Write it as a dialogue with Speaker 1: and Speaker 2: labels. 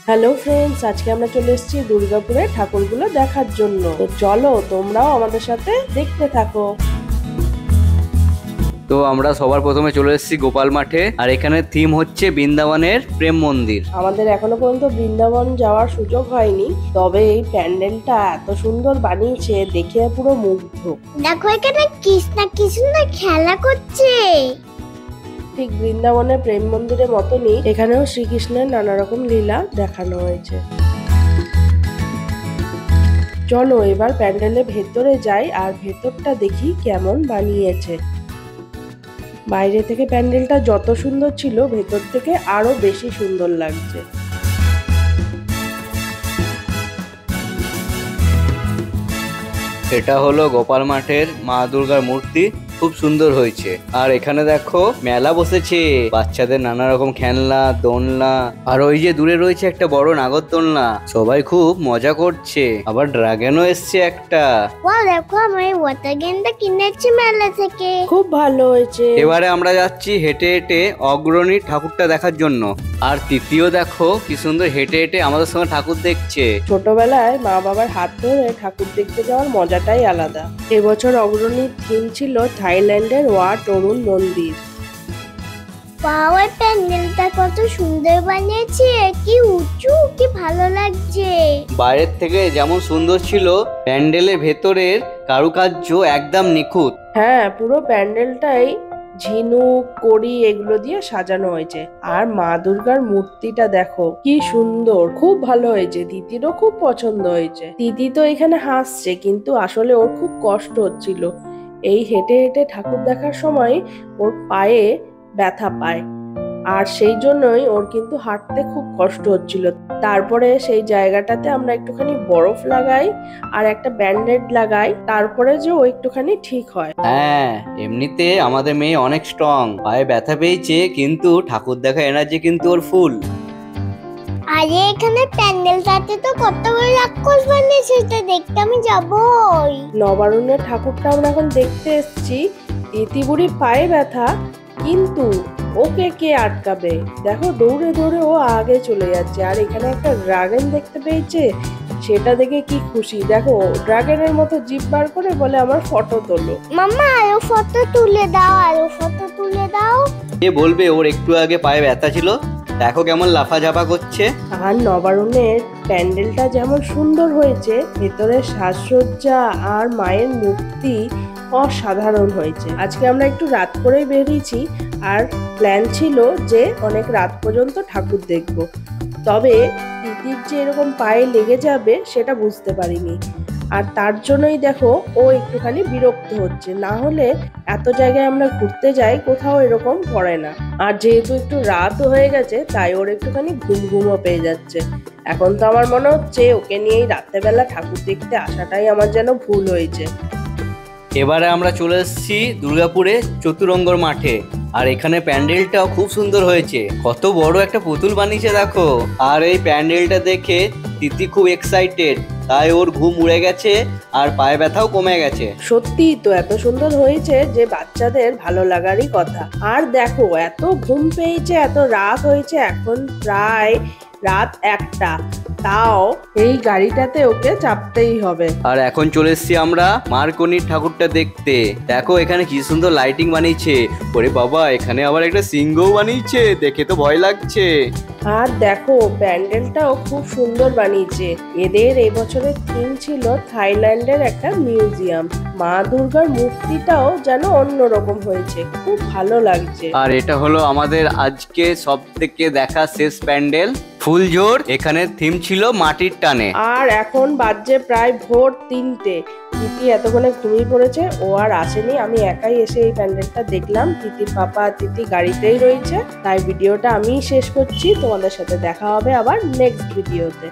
Speaker 1: Hello friends, আজকে আমরা চলে এসেছি দুর্গাপুরে ঠাকুরগুলো দেখার জন্য। তো চলো তোমরাও আমাদের সাথে দেখতে থাকো।
Speaker 2: তো আমরা সবার প্রথমে চলে এসেছি গোপাল মাঠে, আর এখানে থিম হচ্ছে বৃন্দাবনের প্রেম মন্দির।
Speaker 1: আমাদের এখনো পর্যন্ত বৃন্দাবন যাওয়ার সুযোগ হয়নি, তবে এই প্যান্ডেলটা এত সুন্দর বানিয়েছে, দেখে পুরো মুগ্ধ।
Speaker 3: দেখো এখানে কৃষ্ণা কৃষ্ণ খেলা করছে।
Speaker 1: ঠিক বৃন্দাবনের প্রেম মন্দিরের মতনই এখানেও শ্রীকৃষ্ণের নানা রকম লীলা দেখানো হয়েছে। চলো এবার প্যান্ডেলের ভেতরে যাই আর ভেতরটা দেখি কেমন বানিয়েছে। বাইরে থেকে প্যান্ডেলটা যত সুন্দর ছিল, ভেতর থেকে আরো বেশি সুন্দর লাগছে।
Speaker 2: এটা হলো গোপাল মাঠের মা দুর্গার মূর্তি, খুব সুন্দর হয়েছে। আর এখানে দেখো মেলা বসেছে, বাচ্চাদের নানা রকম খেলনা, দোলনা, আর ওই যে দূরে রয়েছে একটা বড় নাগরদোলনা। সবাই খুব মজা করছে, আবার ড্রাগনও এসছে একটা।
Speaker 3: দেখো আমি ওয়াটার গেমটা কিনেছি মেলা থেকে,
Speaker 1: খুব ভালো হয়েছে।
Speaker 2: এবারে আমরা যাচ্ছি হেঁটে হেঁটে অগ্রণী ঠাকুরটা দেখার জন্য। আর তৃতীয় দেখো কি সুন্দর হেঁটে হেঁটে আমাদের সঙ্গে ঠাকুর দেখছে।
Speaker 1: ছোটবেলায় মা বাবার হাত ধরে ঠাকুর দেখতে যাওয়ার মজাটাই আলাদা। এবছর অগ্রণীর থিম ছিল থাইল্যান্ডের ওয়াট অরুণ মন্দির।
Speaker 3: পাওয়ার প্যান্ডেলটা কত সুন্দর বানিয়েছে, কি উঁচু, কি ভালো লাগছে।
Speaker 2: বাইরের থেকে যেমন সুন্দর ছিল, প্যান্ডেলের ভেতরের কারুকার্য একদম নিখুঁত।
Speaker 1: হ্যাঁ, পুরো প্যান্ডেলটাই ঝিনুক কড়ি এগুলো দিয়ে সাজানো হয়েছে। আর মা দুর্গার মূর্তিটা দেখো কি সুন্দর, খুব ভালো হয়েছে। দিদিরও খুব পছন্দ হয়েছে। দিদি তো এখানে হাসছে, কিন্তু আসলে ওর খুব কষ্ট হচ্ছিল। এই হেঁটে হেঁটে ঠাকুর দেখার সময় ওর পায়ে ব্যথা পায়, আর সেই জন্যই ওর কিন্তু হাঁটতে খুব কষ্ট হচ্ছিল। তারপরে সেই জায়গাটাতে আমরা একটুখানি বরফ লাগাই আর একটা ব্যান্ডেড লাগাই, তারপরে যে ও একটুখানি ঠিক হয়।
Speaker 2: হ্যাঁ, এমনিতে আমাদের মেয়ে অনেক স্ট্রং, পায়ে ব্যথা পেয়েছে কিন্তু ঠাকুর দেখা এনার্জি কিন্তু ওর ফুল।
Speaker 3: আরে এখানে প্যান্ডেলটাতে তো কত বড় রাক্ষস বানিয়েছে, সেটা দেখতে আমি যাবই।
Speaker 1: নবারুণের ঠাকুরটা আমরা এখন দেখতে এসেছি। দিদি বুড়ির পায়ে ব্যথা, কিন্তু ওকে কে আটকাবে? দেখো দৌড়ে দৌড়ে ও আগে চলে যাচ্ছে। আর এখানে একটা ড্রাগন দেখতে পেয়েছে, সেটা দেখে কি খুশি। দেখো ড্রাগনের মতো জিভ বার করে বলে আমার ফটো তোলো।
Speaker 3: মাম্মা আরো ফটো তুলে দাও, আরো ফটো তুলে দাও।
Speaker 2: কে বলবে ওর একটু আগে পায়ে ব্যথা ছিল, দেখো কেমন লাফাঝাপা করছে।
Speaker 1: আর নবারুণের প্যান্ডেলটা যেমন সুন্দর হয়েছে, ভেতরের সাজসজ্জা আর মায়ের মূর্তি অসাধারণ হয়েছে। আজকে আমরা একটু রাত করেই বেরিয়েছি, আর প্ল্যান ছিল যে অনেক রাত পর্যন্ত ঠাকুর দেখব। তবে দিদির যে এরকম পায়ে লেগে যাবে সেটা বুঝতে পারিনি, আর তার জন্যই দেখো ও একটুখানি বিরক্ত হচ্ছে। না হলে এত জায়গায় আমরা ঘুরতে যাই, কোথাও এরকম করে না। আর যেহেতু একটু রাত হয়ে গেছে, তাই ওর একটুখানি ঘুম ঘুমও পেয়ে যাচ্ছে। এখন তো আমার মনে হচ্ছে ওকে নিয়েই রাত্রেবেলা ঠাকুর দেখতে আসাটাই আমার যেন ভুল হয়েছে।
Speaker 2: এবারে আমরা চলে এসেছি দুর্গাপুরে চতুরঙ্গর মাঠে, আর এখানে প্যান্ডেলটাও খুব সুন্দর হয়েছে। কত বড় একটা পুতুল বানিয়েছে দেখো। আর এই প্যান্ডেলটা দেখে তিতি খুব এক্সাইটেড, তাই ওর ঘুম উড়ে গেছে আর পায়ে ব্যথাও কমে গেছে।
Speaker 1: সত্যি তো এত সুন্দর হয়েছে যে বাচ্চাদের ভালো লাগারই কথা। আর দেখো এত ঘুম পেয়েছে, এত রাত হয়েছে, এখন প্রায় রাত 1টা, তাও এই গাড়িটাতে ওকে চাপতেই হবে।
Speaker 2: আর এখন চলে এসেছি আমরা মার্কনির ঠাকুরটা দেখতে। দেখো এখানে কি সুন্দর লাইটিং বানিয়েছে। ওরে বাবা, এখানে আবার একটা সিংহও বানিয়েছে, দেখে তো ভয় লাগছে।
Speaker 1: আর দেখো প্যান্ডেলটাও খুব সুন্দর বানিয়েছে। এদের এবছরের থিম ছিল থাইল্যান্ডের একটা মিউজিয়াম। মা দুর্গার মূর্তিটাও যেন অন্যরকম হয়েছে, খুব ভালো লাগছে।
Speaker 2: আর এটা হলো আমাদের আজকে সব থেকে দেখা শেষ প্যান্ডেল ফুলঝোর। এখানে থিম ছিল মাটির টানে।
Speaker 1: আর এখন বাজে প্রায় ভোর 3টে। তিতি এতক্ষণে ঘুমিয়ে পড়েছে, ও আর আসেনি। আমি একাই এসে এই প্যান্ডেলটা দেখলাম। তিতির পাপা তিতি গাড়িতেই রয়েছে। তাই ভিডিওটা আমিই শেষ করছি। তোমাদের সাথে দেখা হবে আবার নেক্সট ভিডিওতে।